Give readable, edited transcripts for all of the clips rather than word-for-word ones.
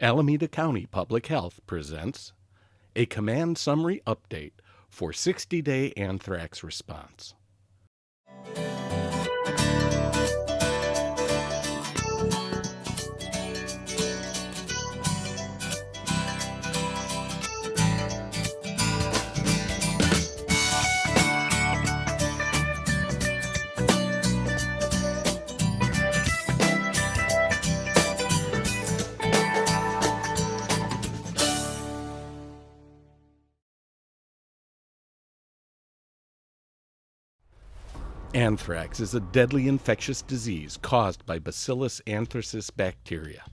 Alameda County Public Health presents a Command Summary Update for 60-Day Anthrax Response. Anthrax is a deadly infectious disease caused by Bacillus anthracis bacteria.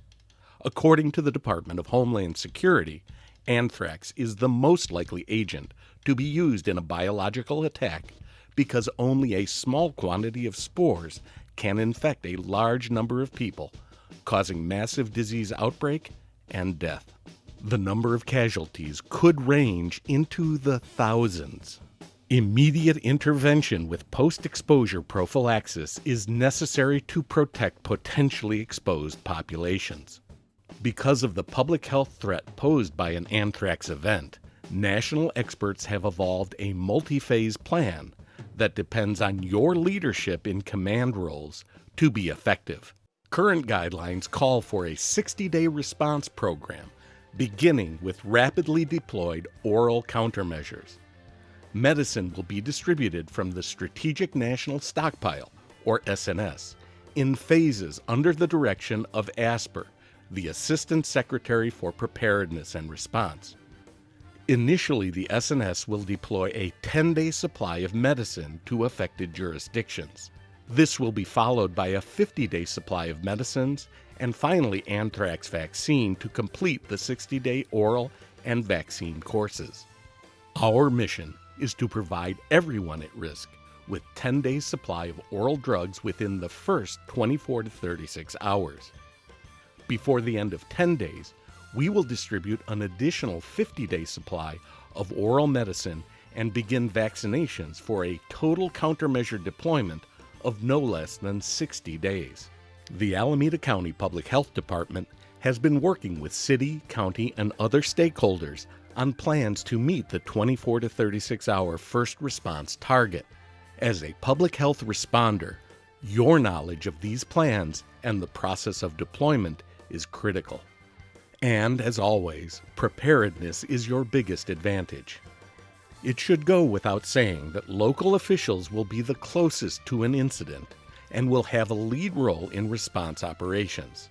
According to the Department of Homeland Security, anthrax is the most likely agent to be used in a biological attack because only a small quantity of spores can infect a large number of people, causing massive disease outbreak and death. The number of casualties could range into the thousands. Immediate intervention with post-exposure prophylaxis is necessary to protect potentially exposed populations. Because of the public health threat posed by an anthrax event, national experts have evolved a multi-phase plan that depends on your leadership in command roles to be effective. Current guidelines call for a 60-day response program, beginning with rapidly deployed oral countermeasures. Medicine will be distributed from the Strategic National Stockpile, or SNS, in phases under the direction of ASPR, the Assistant Secretary for Preparedness and Response. Initially, the SNS will deploy a 10-day supply of medicine to affected jurisdictions. This will be followed by a 50-day supply of medicines, and finally anthrax vaccine to complete the 60-day oral and vaccine courses. Our mission is to provide everyone at risk with 10 days supply of oral drugs within the first 24 to 36 hours. Before the end of 10 days, we will distribute an additional 50-day supply of oral medicine and begin vaccinations for a total countermeasure deployment of no less than 60 days. The Alameda County Public Health Department has been working with city, county, and other stakeholders on plans to meet the 24 to 36-hour first response target. As a public health responder, your knowledge of these plans and the process of deployment is critical. And as always, preparedness is your biggest advantage. It should go without saying that local officials will be the closest to an incident and will have a lead role in response operations.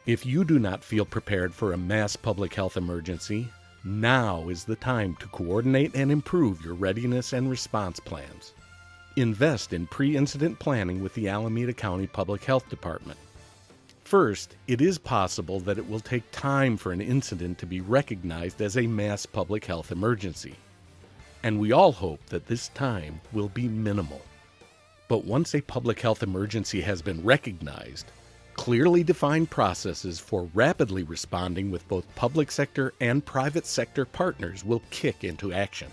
If you do not feel prepared for a mass public health emergency, now is the time to coordinate and improve your readiness and response plans. Invest in pre-incident planning with the Alameda County Public Health Department. First, it is possible that it will take time for an incident to be recognized as a mass public health emergency, and we all hope that this time will be minimal. But once a public health emergency has been recognized, clearly defined processes for rapidly responding with both public sector and private sector partners will kick into action.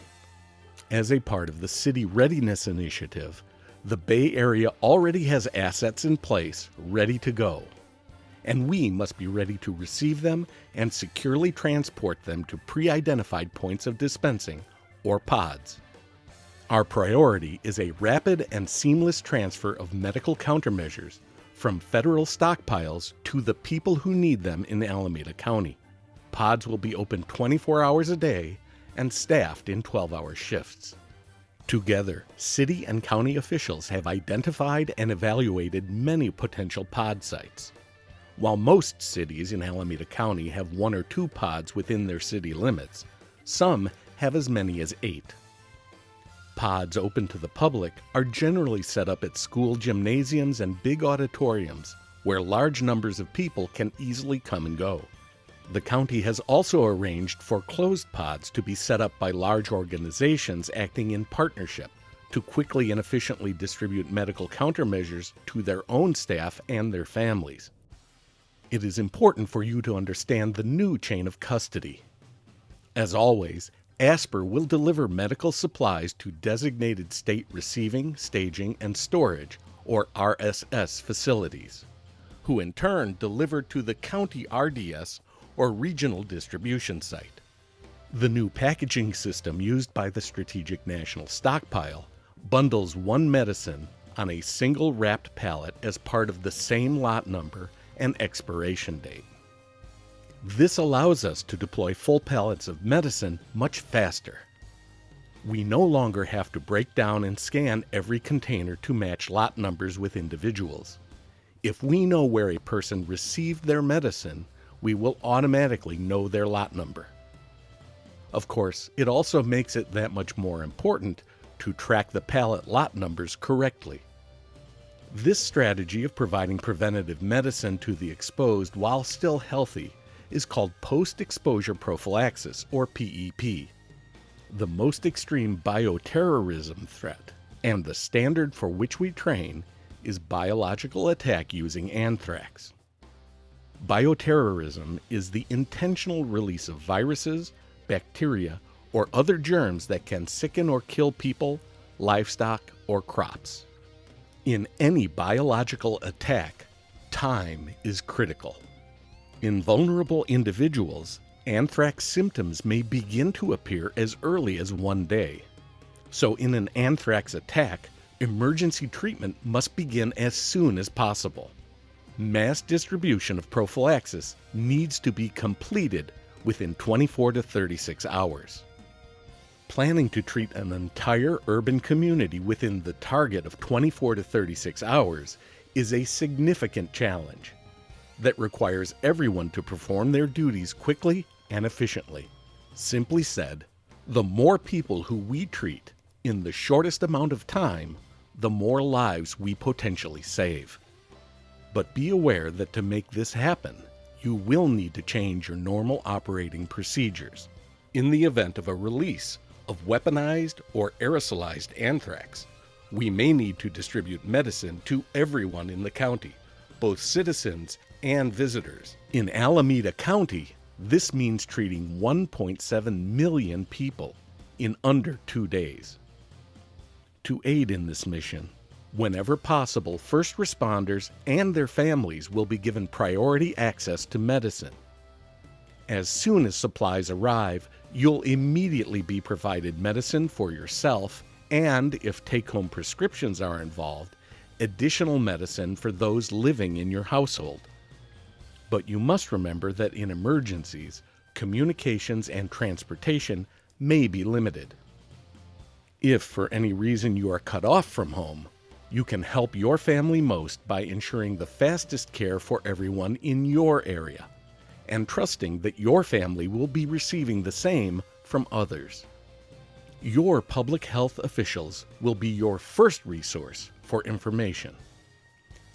As a part of the City Readiness Initiative, the Bay Area already has assets in place ready to go, and we must be ready to receive them and securely transport them to pre-identified points of dispensing, or pods. Our priority is a rapid and seamless transfer of medical countermeasures from federal stockpiles to the people who need them in Alameda County. Pods will be open 24 hours a day and staffed in 12-hour shifts. Together, city and county officials have identified and evaluated many potential pod sites. While most cities in Alameda County have 1 or 2 pods within their city limits, some have as many as 8. Pods open to the public are generally set up at school gymnasiums and big auditoriums where large numbers of people can easily come and go. The county has also arranged for closed pods to be set up by large organizations acting in partnership to quickly and efficiently distribute medical countermeasures to their own staff and their families. It is important for you to understand the new chain of custody. As always, ASPR will deliver medical supplies to designated state receiving, staging, and storage, or RSS facilities, who in turn deliver to the county RDS or regional distribution site. The new packaging system used by the Strategic National Stockpile bundles one medicine on a single wrapped pallet as part of the same lot number and expiration date. This allows us to deploy full pallets of medicine much faster. We no longer have to break down and scan every container to match lot numbers with individuals. If we know where a person received their medicine, we will automatically know their lot number. Of course, it also makes it that much more important to track the pallet lot numbers correctly. This strategy of providing preventative medicine to the exposed while still healthy is called post-exposure prophylaxis, or PEP. The most extreme bioterrorism threat, and the standard for which we train, is biological attack using anthrax. Bioterrorism is the intentional release of viruses, bacteria, or other germs that can sicken or kill people, livestock, or crops. In any biological attack, time is critical. In vulnerable individuals, anthrax symptoms may begin to appear as early as one day. So in an anthrax attack, emergency treatment must begin as soon as possible. Mass distribution of prophylaxis needs to be completed within 24 to 36 hours. Planning to treat an entire urban community within the target of 24 to 36 hours is a significant challenge that requires everyone to perform their duties quickly and efficiently. Simply said, the more people who we treat in the shortest amount of time, the more lives we potentially save. But be aware that to make this happen, you will need to change your normal operating procedures. In the event of a release of weaponized or aerosolized anthrax, we may need to distribute medicine to everyone in the county, both citizens and visitors. In Alameda County, this means treating 1.7 million people in under 2 days. To aid in this mission, whenever possible, first responders and their families will be given priority access to medicine. As soon as supplies arrive, you'll immediately be provided medicine for yourself and, if take-home prescriptions are involved, additional medicine for those living in your household. But you must remember that in emergencies, communications and transportation may be limited. If for any reason you are cut off from home, you can help your family most by ensuring the fastest care for everyone in your area, and trusting that your family will be receiving the same from others. Your public health officials will be your first resource for information.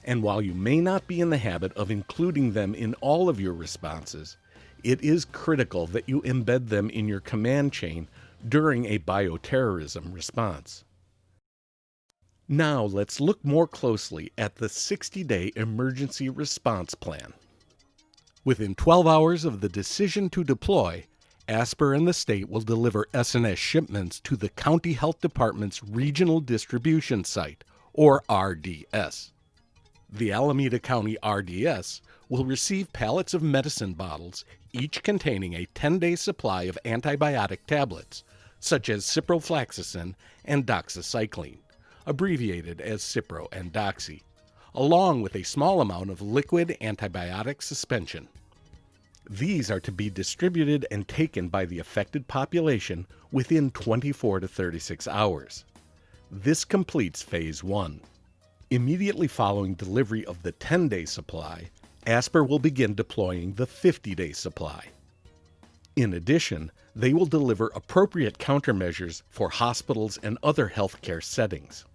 And while you may not be in the habit of including them in all of your responses, it is critical that you embed them in your command chain during a bioterrorism response. Now let's look more closely at the 60-day emergency response plan. Within 12 hours of the decision to deploy, ASPR and the state will deliver S&S shipments to the County Health Department's Regional Distribution Site, or RDS. The Alameda County RDS will receive pallets of medicine bottles, each containing a 10-day supply of antibiotic tablets, such as ciprofloxacin and doxycycline, abbreviated as Cipro and Doxy, along with a small amount of liquid antibiotic suspension. These are to be distributed and taken by the affected population within 24 to 36 hours. This completes Phase 1. Immediately following delivery of the 10-day supply, ASPR will begin deploying the 50-day supply. In addition, they will deliver appropriate countermeasures for hospitals and other healthcare settings.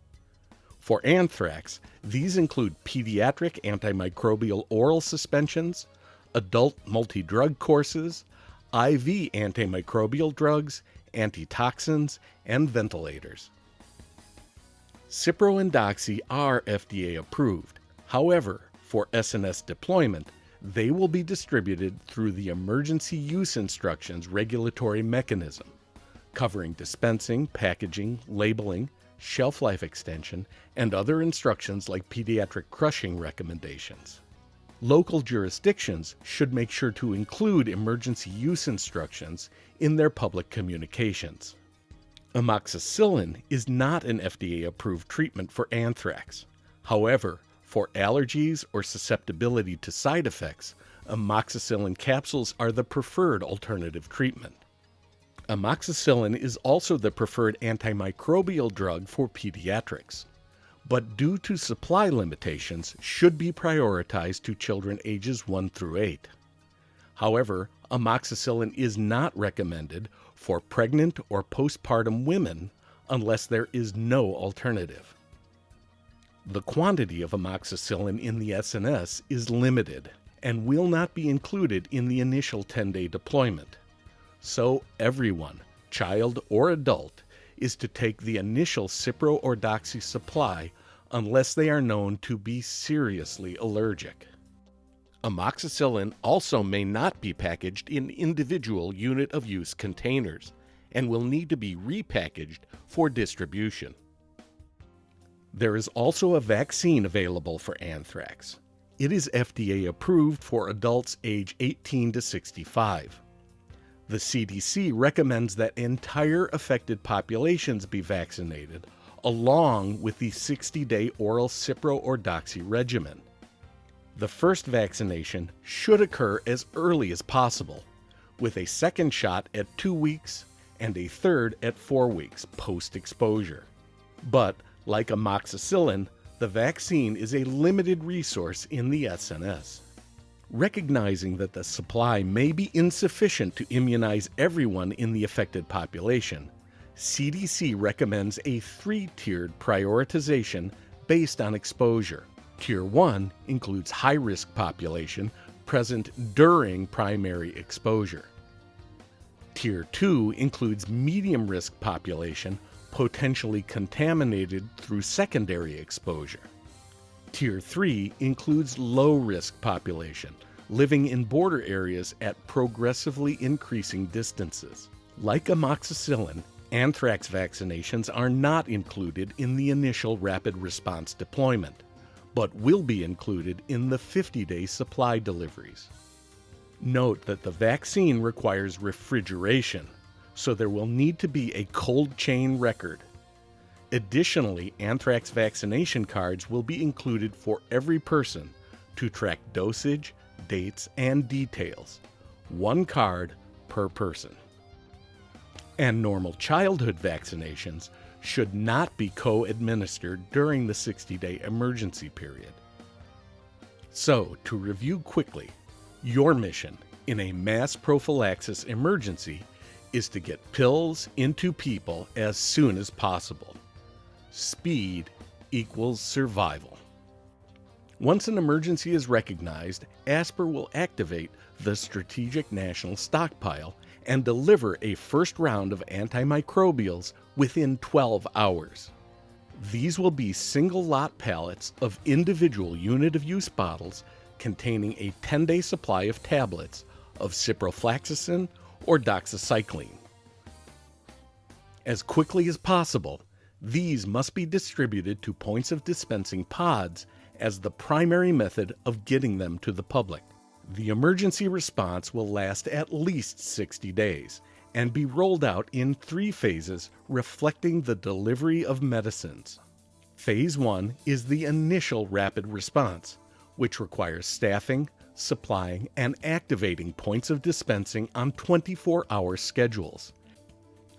For anthrax, these include pediatric antimicrobial oral suspensions, adult multi-drug courses, IV antimicrobial drugs, antitoxins, and ventilators. Cipro and Doxy are FDA approved. However, for S&S deployment, they will be distributed through the Emergency Use Instructions regulatory mechanism, covering dispensing, packaging, labeling, shelf life extension, and other instructions like pediatric crushing recommendations. Local jurisdictions should make sure to include emergency use instructions in their public communications. Amoxicillin is not an FDA-approved treatment for anthrax. However, for allergies or susceptibility to side effects, amoxicillin capsules are the preferred alternative treatment. Amoxicillin is also the preferred antimicrobial drug for pediatrics, but due to supply limitations, should be prioritized to children ages 1 through 8. However, amoxicillin is not recommended for pregnant or postpartum women unless there is no alternative. The quantity of amoxicillin in the SNS is limited and will not be included in the initial 10-day deployment. So everyone, child or adult, is to take the initial Cipro or Doxy supply unless they are known to be seriously allergic. Amoxicillin also may not be packaged in individual unit of use containers and will need to be repackaged for distribution. There is also a vaccine available for anthrax. It is FDA approved for adults age 18 to 65. The CDC recommends that entire affected populations be vaccinated, along with the 60-day oral Cipro or Doxy regimen. The first vaccination should occur as early as possible, with a second shot at 2 weeks and a third at 4 weeks post-exposure. But, like amoxicillin, the vaccine is a limited resource in the SNS. Recognizing that the supply may be insufficient to immunize everyone in the affected population, CDC recommends a 3-tiered prioritization based on exposure. Tier 1 includes high-risk population present during primary exposure. Tier 2 includes medium-risk population potentially contaminated through secondary exposure. Tier 3 includes low-risk population living in border areas at progressively increasing distances. Like amoxicillin, anthrax vaccinations are not included in the initial rapid response deployment, but will be included in the 50-day supply deliveries. Note that the vaccine requires refrigeration, so there will need to be a cold chain record. Additionally, anthrax vaccination cards will be included for every person to track dosage, dates, and details. 1 card per person. And normal childhood vaccinations should not be co-administered during the 60-day emergency period. So, to review quickly, your mission in a mass prophylaxis emergency is to get pills into people as soon as possible. Speed equals survival. Once an emergency is recognized, ASPR will activate the Strategic National Stockpile and deliver a first round of antimicrobials within 12 hours. These will be single-lot pallets of individual unit-of-use bottles containing a 10-day supply of tablets of ciprofloxacin or doxycycline. As quickly as possible, these must be distributed to points of dispensing pods as the primary method of getting them to the public. The emergency response will last at least 60 days and be rolled out in 3 phases reflecting the delivery of medicines. Phase 1 is the initial rapid response, which requires staffing, supplying, and activating points of dispensing on 24-hour schedules.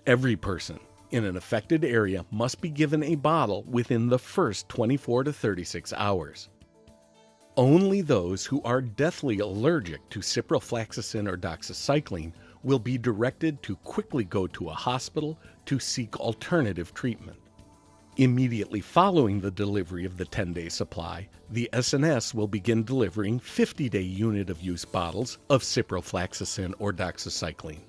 Every person in an affected area must be given a bottle within the first 24 to 36 hours. Only those who are deathly allergic to ciprofloxacin or doxycycline will be directed to quickly go to a hospital to seek alternative treatment. Immediately following the delivery of the 10-day supply, the SNS will begin delivering 50-day unit-of-use bottles of ciprofloxacin or doxycycline.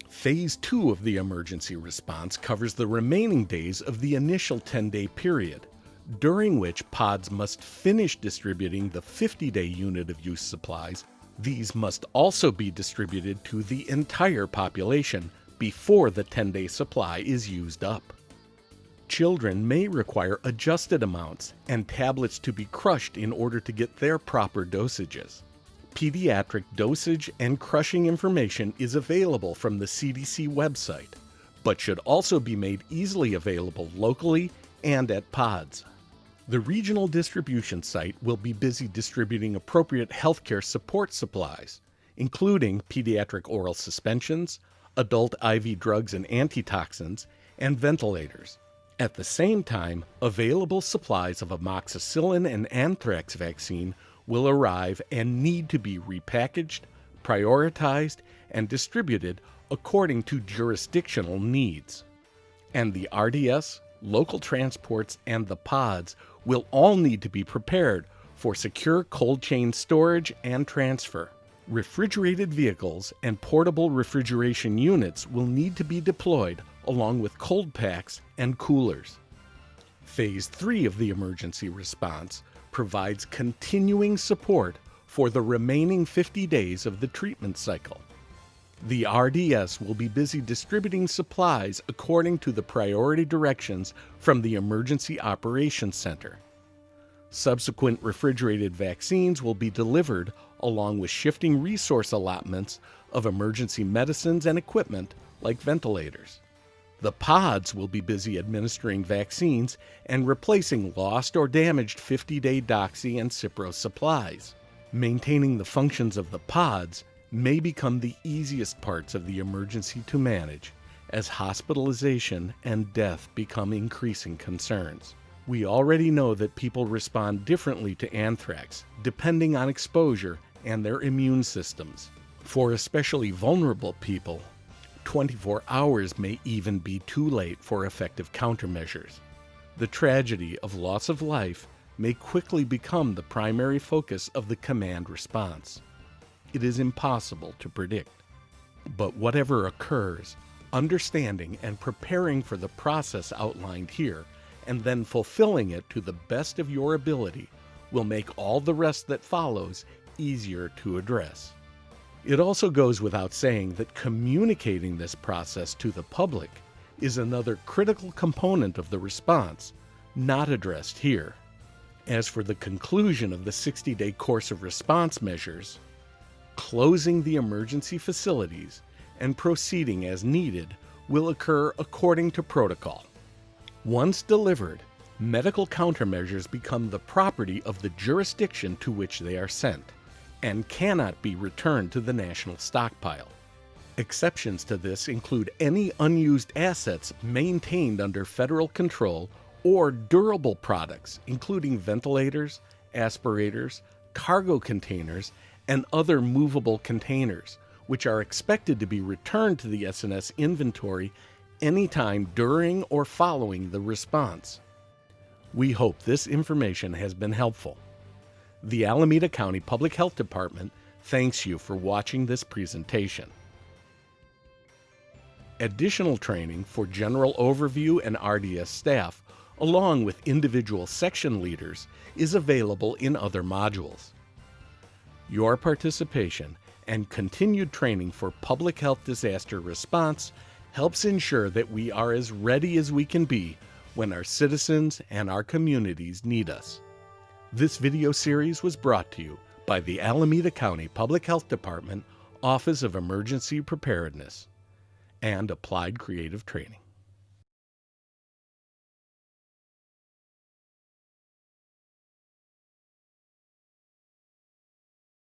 Phase 2 of the emergency response covers the remaining days of the initial 10-day period, during which pods must finish distributing the 50-day unit-of-use supplies. These must also be distributed to the entire population before the 10-day supply is used up. Children may require adjusted amounts and tablets to be crushed in order to get their proper dosages. Pediatric dosage and crushing information is available from the CDC website, but should also be made easily available locally and at pods. The regional distribution site will be busy distributing appropriate healthcare support supplies, including pediatric oral suspensions, adult IV drugs and antitoxins, and ventilators. At the same time, available supplies of amoxicillin and anthrax vaccine will arrive and need to be repackaged, prioritized, and distributed according to jurisdictional needs. And the RDS, local transports, and the pods will all need to be prepared for secure cold chain storage and transfer. Refrigerated vehicles and portable refrigeration units will need to be deployed along with cold packs and coolers. Phase 3 of the emergency response provides continuing support for the remaining 50 days of the treatment cycle. The RDS will be busy distributing supplies according to the priority directions from the Emergency Operations Center. Subsequent refrigerated vaccines will be delivered along with shifting resource allotments of emergency medicines and equipment like ventilators. The pods will be busy administering vaccines and replacing lost or damaged 50-day Doxy and Cipro supplies. Maintaining the functions of the pods may become the easiest parts of the emergency to manage as hospitalization and death become increasing concerns. We already know that people respond differently to anthrax depending on exposure and their immune systems. For especially vulnerable people, 24 hours may even be too late for effective countermeasures. The tragedy of loss of life may quickly become the primary focus of the command response. It is impossible to predict. But whatever occurs, understanding and preparing for the process outlined here, and then fulfilling it to the best of your ability, will make all the rest that follows easier to address. It also goes without saying that communicating this process to the public is another critical component of the response, not addressed here. As for the conclusion of the 60-day course of response measures, closing the emergency facilities and proceeding as needed will occur according to protocol. Once delivered, medical countermeasures become the property of the jurisdiction to which they are sent and cannot be returned to the national stockpile. Exceptions to this include any unused assets maintained under federal control or durable products, including ventilators, aspirators, cargo containers, and other movable containers, which are expected to be returned to the SNS inventory anytime during or following the response. We hope this information has been helpful. The Alameda County Public Health Department thanks you for watching this presentation. Additional training for General Overview and RDS staff, along with individual section leaders, is available in other modules. Your participation and continued training for public health disaster response helps ensure that we are as ready as we can be when our citizens and our communities need us. This video series was brought to you by the Alameda County Public Health Department Office of Emergency Preparedness and Applied Creative Training.